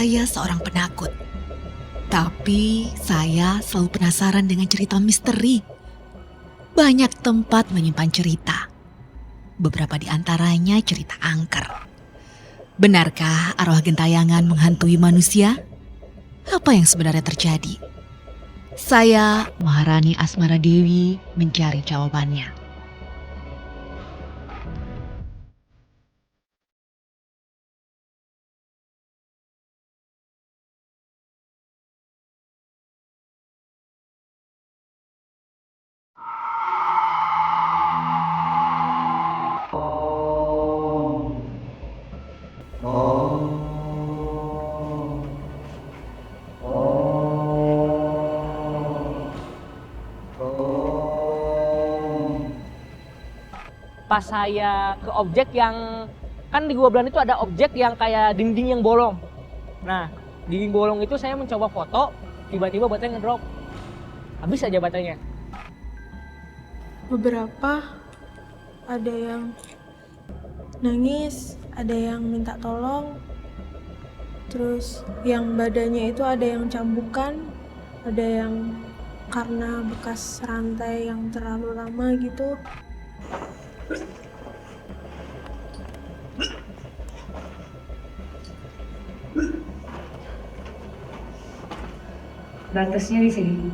Saya seorang penakut, tapi saya selalu penasaran dengan cerita misteri. Banyak tempat menyimpan cerita. Beberapa di antaranya cerita angker. Benarkah arwah gentayangan menghantui manusia? Apa yang sebenarnya terjadi? Saya, Maharani Asmara Dewi, mencari jawabannya. Pas saya ke objek yang, kan di Gua Belanda itu ada objek yang kayak dinding yang bolong. Nah, dinding bolong itu saya mencoba foto, tiba-tiba baterainya ngedrop. Habis aja baterainya. Beberapa ada yang nangis, ada yang minta tolong, terus yang badannya itu ada yang cambukan, ada yang karena bekas rantai yang terlalu lama gitu. Batasnya di sini.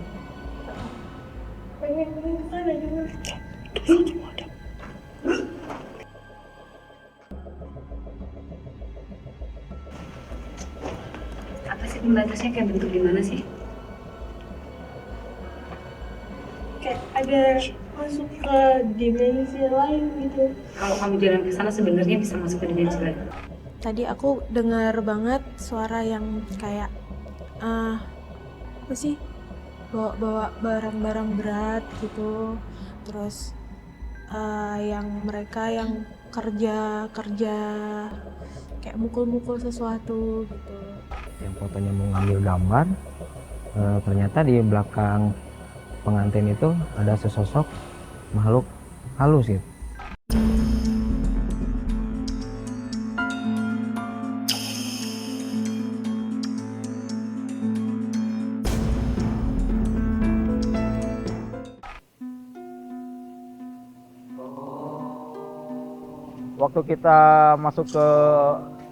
Apa sih pembatasnya, kayak bentuk gimana sih? Kayak ada masuk ke dimensi lain gitu. Kalau kamu jalan ke sana sebenarnya bisa masuk ke dimensi lain. Tadi aku dengar banget suara yang kayak apa sih, bawa barang-barang berat gitu, terus yang mereka yang kerja kayak mukul-mukul sesuatu gitu. Yang fotonya mau ngambil gambar, ternyata di belakang pengantin itu ada sesosok makhluk halus gitu. Waktu kita masuk ke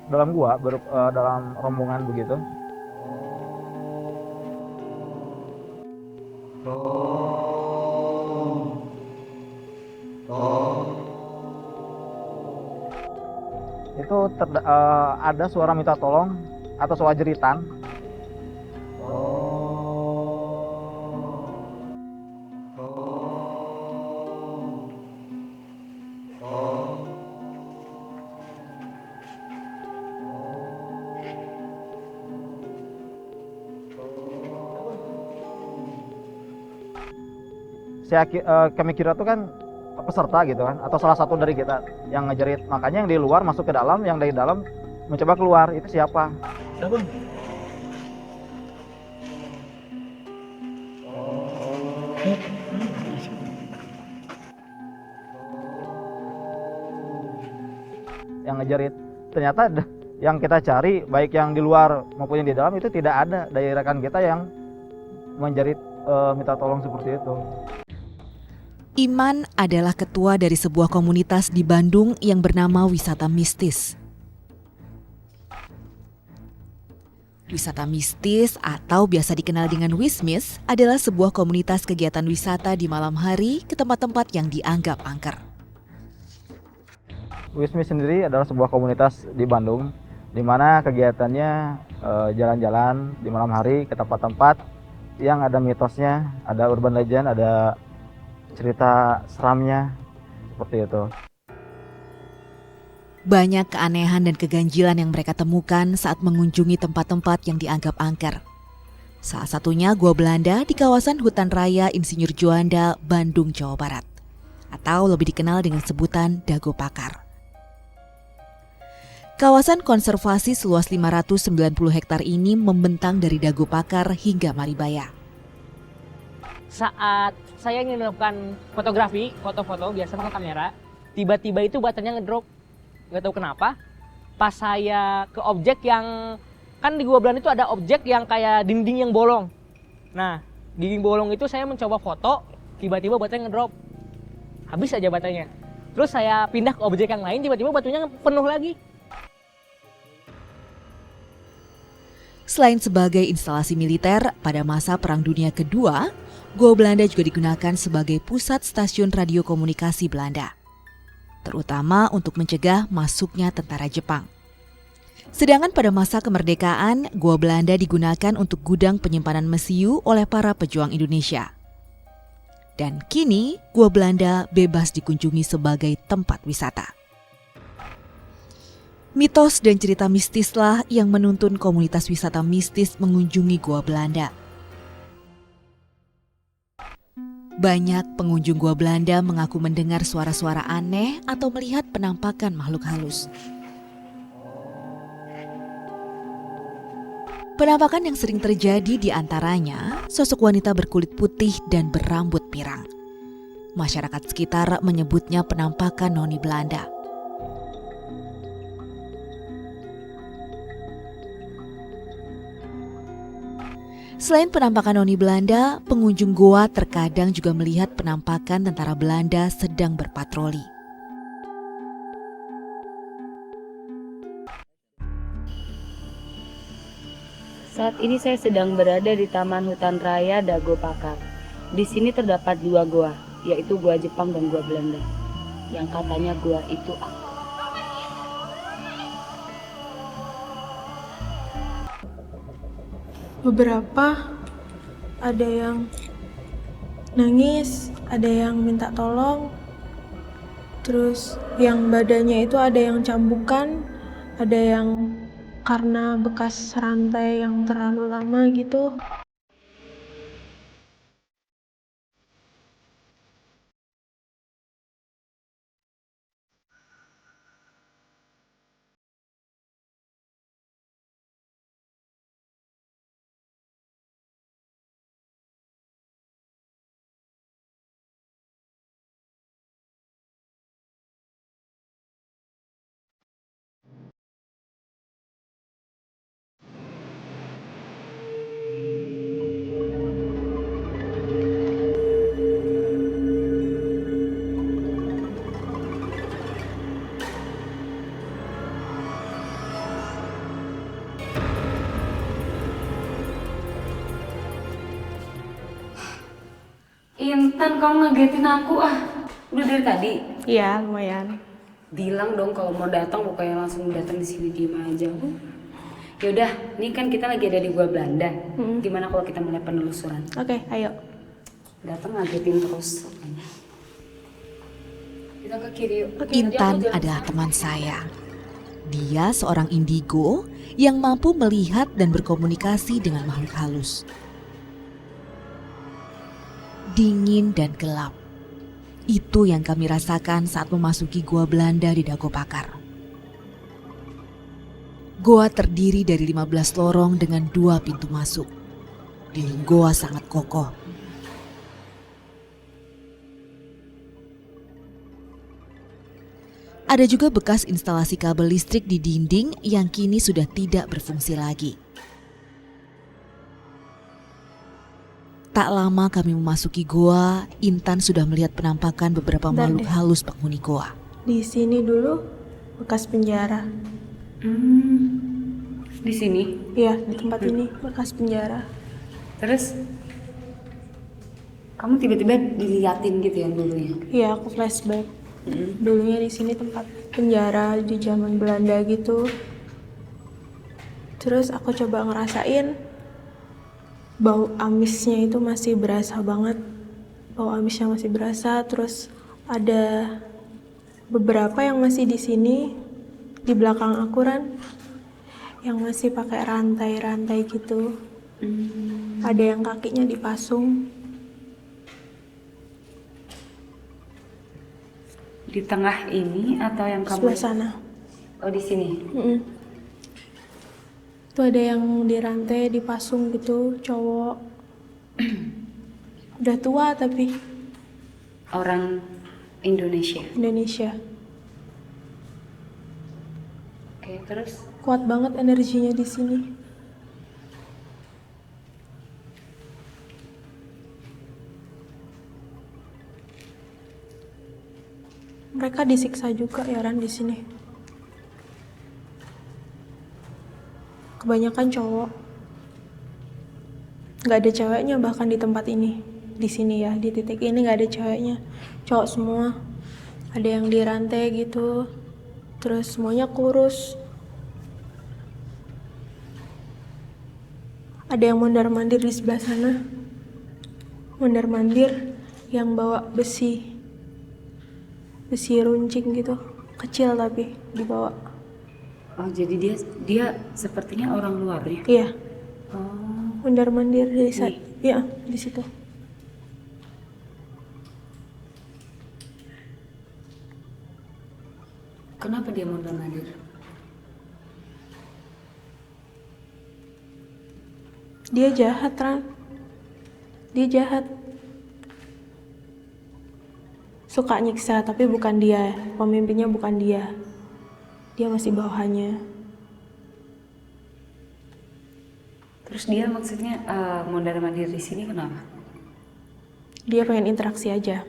dalam gua, dalam rombongan begitu, itu ada suara minta tolong atau suara jeritan. Kami kira itu kan peserta gitu kan, atau salah satu dari kita yang ngejerit. Makanya yang di luar masuk ke dalam, yang dari dalam mencoba keluar. Itu siapa? Siapa? Yang ngejerit. Ternyata yang kita cari, baik yang di luar maupun yang di dalam, itu tidak ada dari rekan kita yang menjerit minta tolong seperti itu. Iman adalah ketua dari sebuah komunitas di Bandung yang bernama Wisata Mistis. Wisata mistis atau biasa dikenal dengan Wismis adalah sebuah komunitas kegiatan wisata di malam hari ke tempat-tempat yang dianggap angker. Wismis sendiri adalah sebuah komunitas di Bandung, di mana kegiatannya jalan-jalan di malam hari ke tempat-tempat yang ada mitosnya, ada urban legend, ada cerita seramnya, seperti itu. Banyak keanehan dan keganjilan yang mereka temukan saat mengunjungi tempat-tempat yang dianggap angker. Salah satunya Gua Belanda di kawasan Hutan Raya Insinyur Juanda, Bandung, Jawa Barat. Atau lebih dikenal dengan sebutan Dago Pakar. Kawasan konservasi seluas 590 hektar ini membentang dari Dago Pakar hingga Maribaya. Saat saya ingin melakukan fotografi, foto-foto biasa pakai kamera, tiba-tiba itu baterainya ngedrop. Nggak tahu kenapa. Pas saya ke objek yang, kan di Gua Belanda itu ada objek yang kayak dinding yang bolong. Nah, dinding bolong itu saya mencoba foto, tiba-tiba baterainya ngedrop. Habis aja baterainya. Terus saya pindah ke objek yang lain, tiba-tiba batunya penuh lagi. Selain sebagai instalasi militer, pada masa Perang Dunia Kedua, Gua Belanda juga digunakan sebagai pusat stasiun radio komunikasi Belanda, terutama untuk mencegah masuknya tentara Jepang. Sedangkan pada masa kemerdekaan, Gua Belanda digunakan untuk gudang penyimpanan mesiu oleh para pejuang Indonesia. Dan kini, Gua Belanda bebas dikunjungi sebagai tempat wisata. Mitos dan cerita mistislah yang menuntun komunitas wisata mistis mengunjungi Gua Belanda. Banyak pengunjung Gua Belanda mengaku mendengar suara-suara aneh atau melihat penampakan makhluk halus. Penampakan yang sering terjadi di antaranya sosok wanita berkulit putih dan berambut pirang. Masyarakat sekitar menyebutnya penampakan noni Belanda. Selain penampakan noni Belanda, pengunjung goa terkadang juga melihat penampakan tentara Belanda sedang berpatroli. Saat ini saya sedang berada di Taman Hutan Raya Dago Pakar. Di sini terdapat 2 goa, yaitu goa Jepang dan goa Belanda. Yang katanya goa itu aku. Beberapa ada yang nangis, ada yang minta tolong, terus yang badannya itu ada yang cambukan, ada yang karena bekas rantai yang terlalu lama gitu. Intan, kamu ngagetin aku ah. Udah dari tadi. Iya, lumayan. Bilang dong kalau mau datang bukannya langsung datang di sini diem aja. Yaudah, ini kan kita lagi ada di Gua Belanda. Gimana kalau kita mulai penelusuran? Oke, ayo. Datang ngagetin terus. Kita ke kiri yuk. Intan adalah teman saya. Dia seorang indigo yang mampu melihat dan berkomunikasi dengan makhluk halus. Dingin dan gelap. Itu yang kami rasakan saat memasuki Gua Belanda di Dago Pakar. Goa terdiri dari 15 lorong dengan 2 pintu masuk. Dinding goa sangat kokoh. Ada juga bekas instalasi kabel listrik di dinding yang kini sudah tidak berfungsi lagi. Tak lama kami memasuki goa, Intan sudah melihat penampakan beberapa makhluk halus penghuni goa. Di sini dulu bekas penjara. Di sini. Iya, di tempat ini bekas penjara. Terus kamu tiba-tiba diliatin gitu yang dulunya. Iya, aku flashback. Dulunya di sini tempat penjara di zaman Belanda gitu. Terus aku coba ngerasain bau amisnya itu masih berasa banget. Bau amisnya masih berasa. Terus ada beberapa yang masih di sini di belakang aku Ran, yang masih pakai rantai-rantai gitu. Ada yang kakinya dipasung. Di tengah ini atau yang kamu? Sebelah sana. Oh, di sini. Itu ada yang dirantai, dipasung gitu, cowok. Udah tua tapi. Orang Indonesia. Indonesia. Oke, terus? Kuat banget energinya di sini. Mereka disiksa juga ya Ran di sini. Kebanyakan cowok. Nggak ada ceweknya bahkan di tempat ini. Di sini ya, di titik ini nggak ada ceweknya. Cowok semua. Ada yang dirantai gitu. Terus semuanya kurus. Ada yang mondar-mandir di sebelah sana. Mondar-mandir yang bawa besi runcing gitu, kecil tapi dibawa. Oh, jadi dia sepertinya orang luar ya? Iya, Oh, mondar-mandir di saat, iya di situ. kenapa dia mondar-mandir? Dia jahat, Ran. Dia jahat. Suka nyiksa, tapi bukan dia. Pemimpinnya bukan dia. Dia masih bawahannya. Terus dia maksudnya mondar-mandir di sini kenapa? Dia pengen interaksi aja.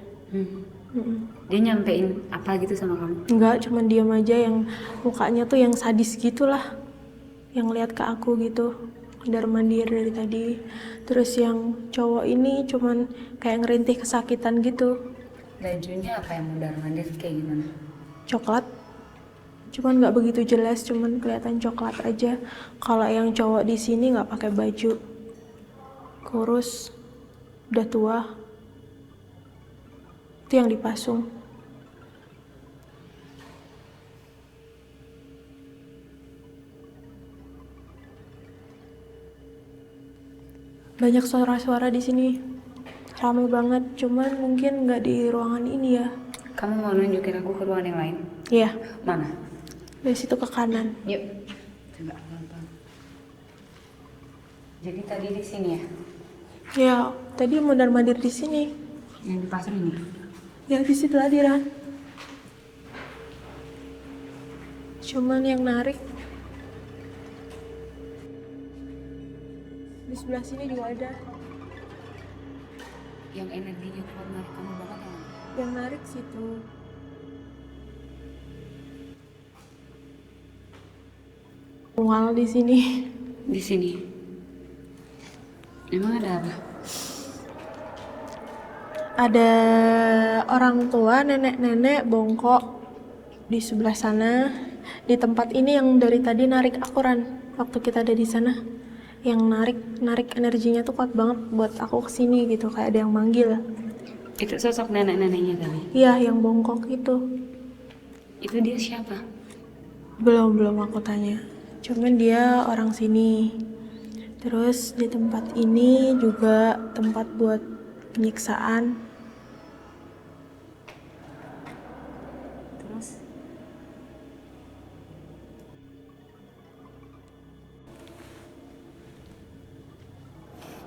Dia nyampein apa gitu sama kamu? Enggak, cuman diam aja, yang mukanya tuh yang sadis gitulah. Yang lihat ke aku gitu. Mondar-mandir dari tadi. Terus yang cowok ini cuman kayak ngerintih kesakitan gitu. Bajunya apa yang mondar-mandir kayak gimana? Coklat, cuman nggak begitu jelas, cuman kelihatan coklat aja. Kalau yang cowok di sini nggak pakai baju, kurus, udah tua, itu yang dipasung. Banyak suara-suara di sini, rame banget, cuman mungkin nggak di ruangan ini ya. Kamu mau nunjukin aku ke ruangan yang lain? Iya, Mana? dari situ ke kanan. Yuk. Coba nonton. Jadi tadi di sini ya? Ya, tadi mondar-mandir di sini. Yang di pasar ini? Ya di situ tadi, Ran. Cuman yang narik di sebelah sini juga ada. Yang energinya kuat narik kamu banget yang mana? Yang narik situ. Mual di sini. Di sini. Emang ada apa? Ada orang tua, nenek-nenek bongkok di sebelah sana. Di tempat ini yang dari tadi narik aku, Ran. Waktu kita ada di sana. Yang narik energinya tuh kuat banget buat aku kesini gitu. Kayak ada yang manggil. Itu sosok nenek-neneknya tadi. Iya, yang bongkok itu. Itu dia siapa? Belum aku tanya. Cuman dia orang sini. Terus di tempat ini juga tempat buat penyiksaan. Terus?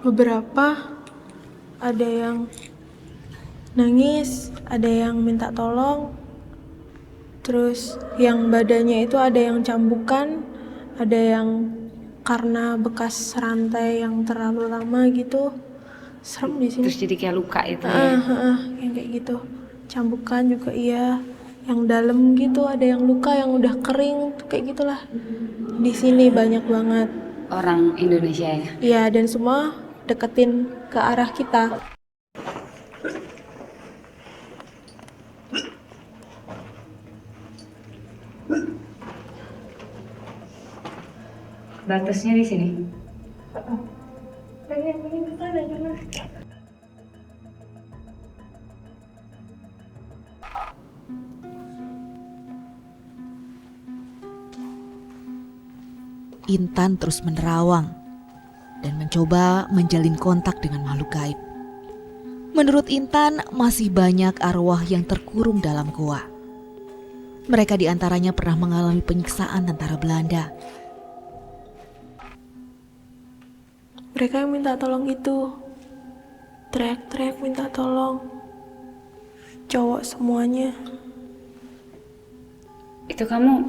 Beberapa ada yang nangis, ada yang minta tolong. Terus yang badannya itu ada yang cambukan, ada yang karena bekas rantai yang terlalu lama gitu. Serem di sini. Terus jadi kayak luka itu ya? Yang kayak gitu. Cambukan juga iya. Yang dalam gitu ada yang luka yang udah kering tuh kayak gitulah. Di sini banyak banget. Orang Indonesia ya? Iya, dan semua deketin ke arah kita. Batasnya di sini? Pengen ke sana jangan. Intan terus menerawang dan mencoba menjalin kontak dengan makhluk gaib. Menurut Intan, masih banyak arwah yang terkurung dalam gua. Mereka diantaranya pernah mengalami penyiksaan tentara Belanda. Mereka yang minta tolong itu teriak-teriak minta tolong. Cowok semuanya. Itu kamu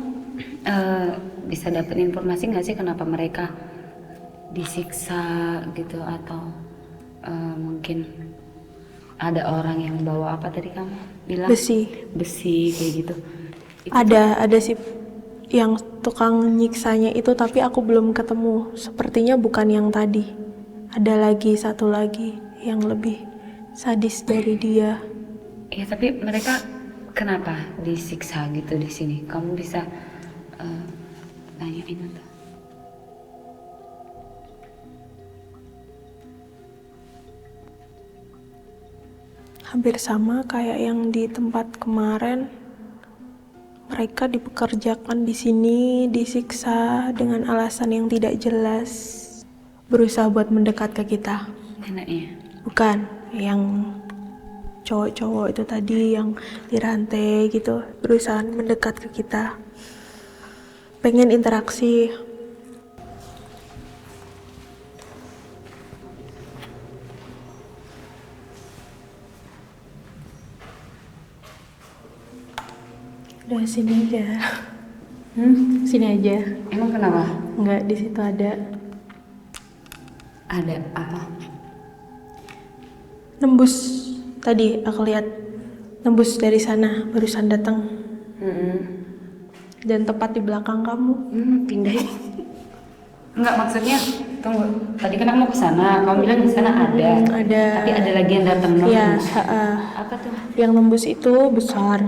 bisa dapat informasi nggak sih kenapa mereka disiksa gitu atau mungkin ada orang yang bawa apa tadi kamu bilang? Besi. Kayak gitu. Itu Ada sih yang tukang nyiksanya itu, tapi aku belum ketemu. Sepertinya bukan yang tadi. Ada lagi satu lagi yang lebih sadis dari dia. ya, tapi mereka kenapa disiksa gitu di sini? Kamu bisa tanyain atau? Hampir sama kayak yang di tempat kemarin. Mereka dipekerjakan di sini, disiksa dengan alasan yang tidak jelas. Berusaha buat mendekat ke kita. Neneknya. Bukan, yang cowok-cowok itu tadi yang dirantai gitu, berusaha mendekat ke kita. Pengen interaksi. Udah sini aja. Sini aja. Emang kenapa? Enggak, di situ ada. Ada apa? Nembus tadi aku lihat, nembus dari sana barusan datang, dan tepat di belakang kamu. Pindahin. Enggak, maksudnya tunggu. Tadi kan aku mau ke sana. Kamu bilang di sana ada. Ada. Tapi ada lagi yang datang. Iya, Apa tuh? yang nembus itu besar,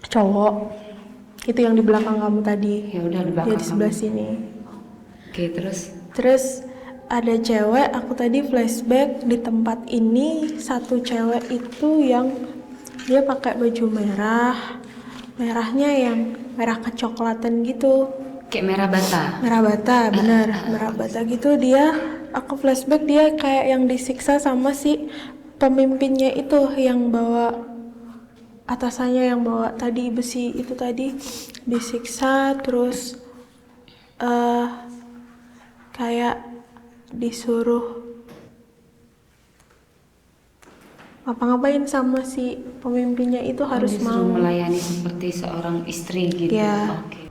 cowok. Itu yang di belakang kamu tadi. Ya udah di Dia belakang di sebelah kamu. sini. Oke, terus Terus ada cewek, aku tadi flashback di tempat ini, satu cewek itu yang dia pakai baju merah, merahnya yang merah kecoklatan gitu. kayak merah bata. Merah bata, benar, merah bata gitu. Dia, aku flashback dia kayak yang disiksa sama si pemimpinnya itu yang bawa, atasannya yang bawa tadi besi itu tadi, disiksa terus kayak disuruh ngapa-ngapain sama si pemimpinnya itu harus Disuruh mau. melayani seperti seorang istri gitu. Ya. Oke.